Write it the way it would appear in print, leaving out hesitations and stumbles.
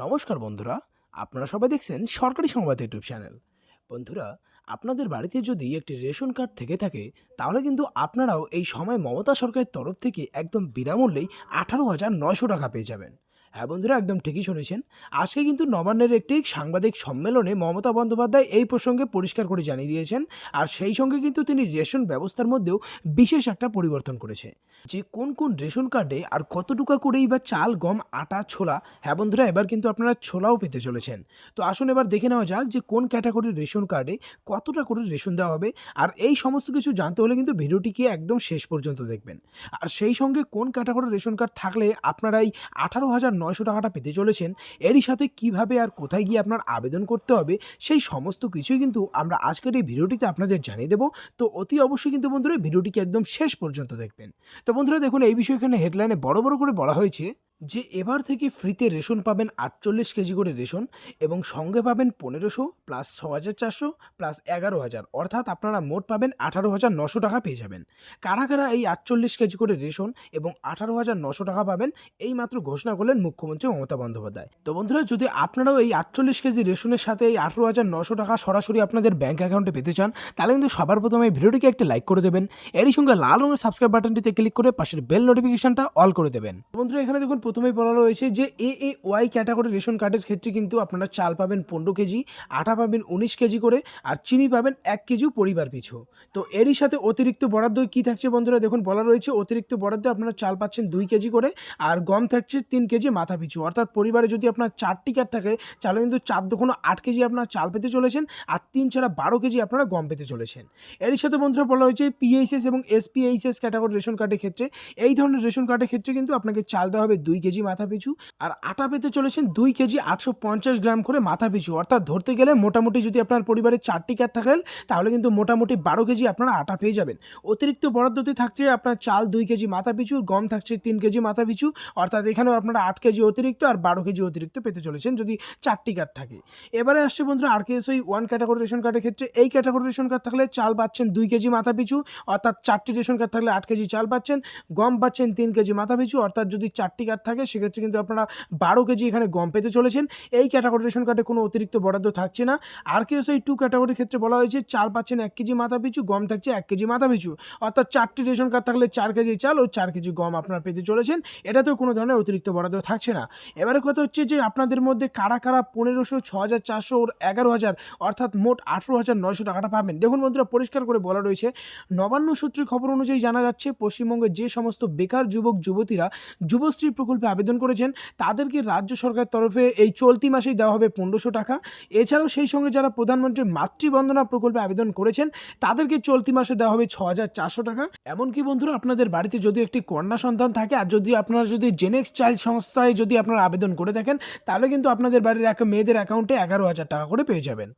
নমস্কার বন্ধুরা, আপনারা সবাই দেখছেন সরকারি সংবাদ ইউটিউব চ্যানেল। বন্ধুরা, আপনাদের বাড়িতে যদি একটি রেশন কার্ড থেকে থাকে, তাহলে কিন্তু আপনারাও এই সময় মমতা সরকারের তরফ থেকে একদম বিনামূল্যেই 18,900 টাকা পেয়ে যাবেন। হ্যাঁ বন্ধুরা, একদম ঠিকই শুনেছেন। আজকে কিন্তু নবান্নের একটি সাংবাদিক সম্মেলনে মমতা বন্দ্যোপাধ্যায় এই প্রসঙ্গে পরিষ্কার করে জানিয়ে দিয়েছেন। আর সেই সঙ্গে কিন্তু তিনি রেশন ব্যবস্থার মধ্যেও বিশেষ একটা পরিবর্তন করেছে, যে কোন কোন রেশন কার্ডে আর কত টাকা করেই বা চাল, গম, আটা, ছোলা। হ্যাঁ বন্ধুরা, এবার কিন্তু আপনারা ছোলাও পেতে চলেছেন। তো আসুন এবার দেখে নেওয়া যাক যে কোন ক্যাটাগরির রেশন কার্ডে কতটা করে রেশন দেওয়া হবে। আর এই সমস্ত কিছু জানতে হলে কিন্তু ভিডিওটিকে একদম শেষ পর্যন্ত দেখবেন। আর সেই সঙ্গে কোন ক্যাটাগরির রেশন কার্ড থাকলে আপনারা এই 18,900 টাকাটা পেতে চলেছেন, এরই সাথে কিভাবে আর কোথায় গিয়ে আপনার আবেদন করতে হবে, সেই সমস্ত কিছুই কিন্তু আমরা আজকের এই ভিডিওটিতে আপনাদের জানিয়ে দেবো। তো অতি অবশ্যই কিন্তু বন্ধুরা ভিডিওটিকে একদম শেষ পর্যন্ত দেখবেন। তো বন্ধুরা দেখুন, এই বিষয়ে এখানে হেডলাইনে বড় বড় করে বলা হয়েছে যে এবার থেকে ফ্রিতে রেশন পাবেন 48 কেজি করে রেশন, এবং সঙ্গে পাবেন 1500 প্লাস 6,400 প্লাস 11,000, অর্থাৎ আপনারা মোট পাবেন 18,900 টাকা পেয়ে যাবেন। কারা কারা এই 48 কেজি করে রেশন এবং 18,900 টাকা পাবেন, এই মাত্র ঘোষণা করলেন মুখ্যমন্ত্রী মমতা বন্দ্যোপাধ্যায়। তো বন্ধুরা, যদি আপনারাও এই 48 কেজি রেশনের সাথে এই 18,900 টাকা সরাসরি আপনাদের ব্যাংক অ্যাকাউন্টে পেতে চান, তাহলে কিন্তু সবার প্রথমে এই ভিডিওটিকে একটা লাইক করে দেবেন। এরই সঙ্গে লাল রঙের সাবস্ক্রাইব বাটনটিতে ক্লিক করে পাশের বেল নোটিফিকেশনটা অল করে দেবেন। বন্ধুরা, এখানে দেখুন প্রথমেই বলা রয়েছে যে ওয়াই ক্যাটাগরি রেশন কার্ডের ক্ষেত্রে কিন্তু আপনারা চাল পাবেন 15 কেজি, আটা পাবেন 19 কেজি করে, আর চিনি পাবেন 1 কেজি পরিবার পিছু। তো এরই সাথে অতিরিক্ত বরাদ্দ কি থাকছে বন্ধুরা, দেখুন বলা রয়েছে অতিরিক্ত বরাদ্দে আপনারা চাল পাচ্ছেন 2 কেজি করে, আর গম থাকছে 3 কেজি মাথা পিছু। অর্থাৎ পরিবারে যদি আপনার 4টি কার্ড থাকে, চালে কিন্তু 4 দুগুণ 8 কেজি আপনারা চাল পেতে চলেছেন, আর 3 ছাড়া 12 কেজি আপনারা গম পেতে চলেছেন। এর সাথে বন্ধুরা বলা হয়েছে পিএইচএস এবং এসপিএইচএস ক্যাটাগরি রেশন কার্ডের ক্ষেত্রে, এই ধরনের রেশন কার্ডের ক্ষেত্রে কিন্তু আপনাকে চাল দেওয়া হবে 2 কেজি মাথা পিছু, আর আটা পেতে চলেছেন 2 কেজি 850 গ্রাম করে মাথা পিছু। অর্থাৎ ধরতে গেলে মোটামুটি যদি আপনার পরিবারে 4টি কার্ড থাকেন, তাহলে কিন্তু মোটামুটি 12 কেজি আপনারা আটা পেয়ে যাবেন। অতিরিক্ত বরাদ্দতে থাকছে আপনার চাল 2 কেজি মাথা পিছু, গম থাকছে 3 কেজি মাথা পিছু, অর্থাৎ এখানেও আপনারা 8 কেজি অতিরিক্ত আর 12 কেজি অতিরিক্ত পেতে চলেছেন যদি 4টি কার্ড থাকে। এবারে আসছে বন্ধুরা আরকেএসওয়াই 1 ক্যাটাগরি রেশন কার্ডের ক্ষেত্রে, এই ক্যাটাগরি রেশন কার্ড থাকলে চাল পাচ্ছেন 2 কেজি মাথা পিছু, অর্থাৎ 4টি রেশন কার্ড থাকলে 8 কেজি চাল পাচ্ছেন, গম পাচ্ছেন 3 কেজি মাথা পিছু, অর্থাৎ যদি 4টি কার্ড থাকে সেক্ষেত্রে কিন্তু আপনারা 12 কেজি এখানে গম পেতে চলেছেন। এই ক্যাটাগরি রেশন কার্ডে কোনো অতিরিক্ত বরাদ্দ থাকছে না। আরকেএসওয়াই 2 ক্যাটাগরির ক্ষেত্রে বলা হয়েছে চাল পাচ্ছেন 1 কেজি মাথা পিছু, গম থাকছে 1 কেজি মাথা পিছু, অর্থাৎ 4টি রেশন কার্ড থাকলে 4 কেজি চাল ও 4 কেজি গম আপনারা পেতে চলেছেন। এটাতেও কোনো ধরনের অতিরিক্ত বরাদ্দ থাকছে না। এবারে কথা হচ্ছে যে আপনাদের মধ্যে কারা কারা 1500, 6,400 ও 11,000, অর্থাৎ মোট 18,900 টাকাটা পাবেন। দেখুন বন্ধুরা, পরিষ্কার করে বলা রয়েছে, নবান্ন সূত্রের খবর অনুযায়ী জানা যাচ্ছে পশ্চিমবঙ্গের যে সমস্ত বেকার যুবক যুবতীরা যুবশ্রী প্রকল্পে আবেদন করেছেন, তাদেরকে রাজ্য সরকারের তরফে এই চলতি মাসেই দেওয়া হবে 1500 টাকা। এছাড়াও সেই সঙ্গে যারা প্রধানমন্ত্রী মাতৃবন্দনা প্রকল্পে আবেদন করেছেন, তাদেরকে চলতি মাসে দেওয়া হবে 6,400 টাকা। এমনকি বন্ধুরা, আপনাদের বাড়িতে যদি একটি কন্যা সন্তান থাকে, আর যদি আপনারা যদি জেনেক্স চাইল্ড সংস্থায় যদি আপনারা আবেদন করে থাকেন, তাহলে কিন্তু আপনাদের বাড়ির মেয়েদের অ্যাকাউন্টে 11,000 টাকা করে পেয়ে যাবেন।